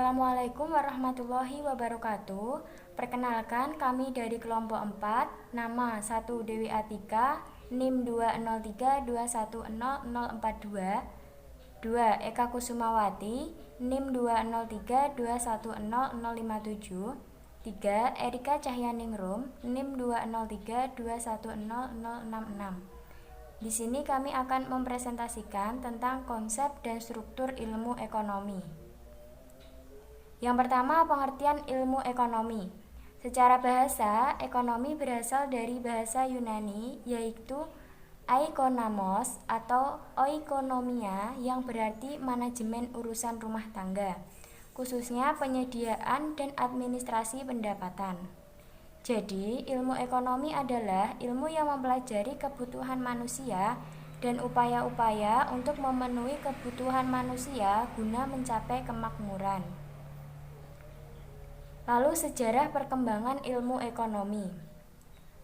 Assalamualaikum warahmatullahi wabarakatuh. Perkenalkan, kami dari kelompok 4, nama 1 Dewi Atika, NIM 203210042, 2 Eka Kusumawati, NIM 203210057, 3 Erika Cahyaningrum, NIM 203210066. Di sini kami akan mempresentasikan tentang konsep dan struktur ilmu ekonomi. Yang pertama, pengertian ilmu ekonomi. Secara bahasa, ekonomi berasal dari bahasa Yunani, yaitu oikonomos atau oikonomia, yang berarti manajemen urusan rumah tangga, khususnya penyediaan dan administrasi pendapatan. Jadi, ilmu ekonomi adalah ilmu yang mempelajari kebutuhan manusia dan upaya-upaya untuk memenuhi kebutuhan manusia guna mencapai kemakmuran. Lalu, sejarah perkembangan ilmu ekonomi.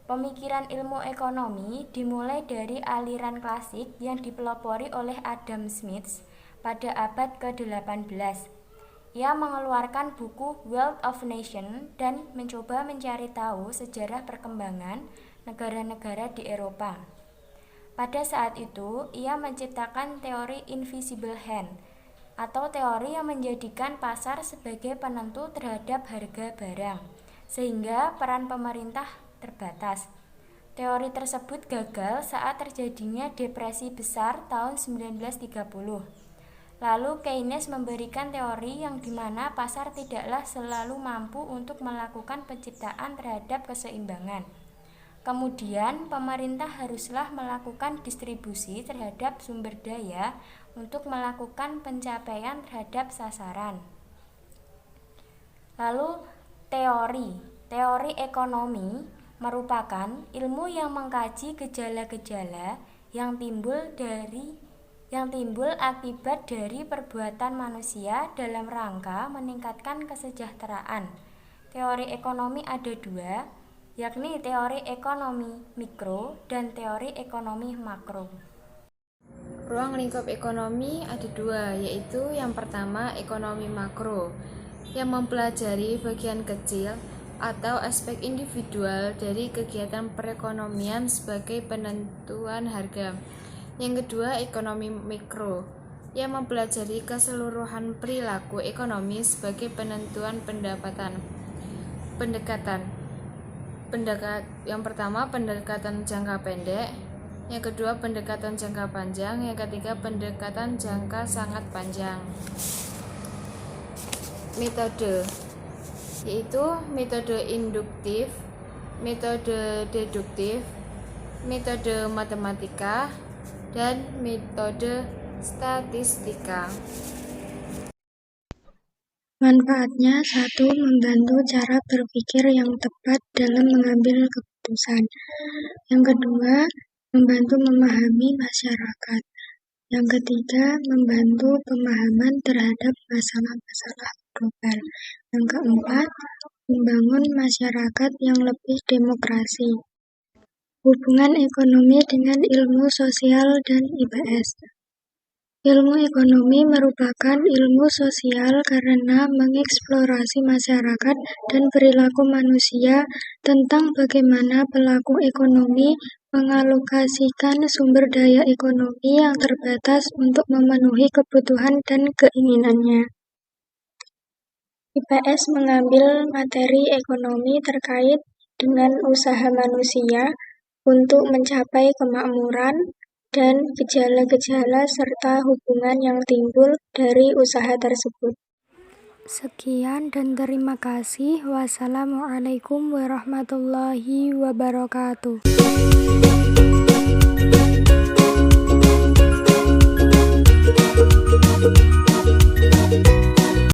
Pemikiran ilmu ekonomi dimulai dari aliran klasik yang dipelopori oleh Adam Smith pada abad ke-18. Ia mengeluarkan buku Wealth of Nations dan mencoba mencari tahu sejarah perkembangan negara-negara di Eropa. Pada saat itu, ia menciptakan teori invisible hand, atau teori yang menjadikan pasar sebagai penentu terhadap harga barang, sehingga peran pemerintah terbatas. Teori tersebut gagal saat terjadinya depresi besar tahun 1930. Lalu Keynes memberikan teori yang dimana pasar tidaklah selalu mampu untuk melakukan penciptaan terhadap keseimbangan. Kemudian pemerintah haruslah melakukan distribusi terhadap sumber daya untuk melakukan pencapaian terhadap sasaran. Lalu teori ekonomi merupakan ilmu yang mengkaji gejala-gejala yang timbul akibat dari perbuatan manusia dalam rangka meningkatkan kesejahteraan. Teori ekonomi ada dua, yakni teori ekonomi mikro dan teori ekonomi makro. Ruang lingkup ekonomi ada dua, yaitu yang pertama ekonomi makro, yang mempelajari bagian kecil atau aspek individual dari kegiatan perekonomian sebagai penentuan harga. Yang kedua, ekonomi mikro, yang mempelajari keseluruhan perilaku ekonomi sebagai penentuan yang pertama, pendekatan jangka pendek. Yang kedua, pendekatan jangka panjang. Yang ketiga, pendekatan jangka sangat panjang. Metode, yaitu metode induktif, metode deduktif, metode matematika, dan metode statistika. Manfaatnya: 1. Membantu cara berpikir yang tepat dalam mengambil keputusan. Yang kedua, membantu memahami masyarakat. Yang ketiga, membantu pemahaman terhadap masalah-masalah global. Yang keempat, membangun masyarakat yang lebih demokrasi. Hubungan ekonomi dengan ilmu sosial dan IPS. Ilmu ekonomi merupakan ilmu sosial karena mengeksplorasi masyarakat dan perilaku manusia tentang bagaimana pelaku ekonomi mengalokasikan sumber daya ekonomi yang terbatas untuk memenuhi kebutuhan dan keinginannya. IPS mengambil materi ekonomi terkait dengan usaha manusia untuk mencapai kemakmuran dan gejala-gejala serta hubungan yang timbul dari usaha tersebut. Sekian dan terima kasih. Wassalamualaikum warahmatullahi wabarakatuh.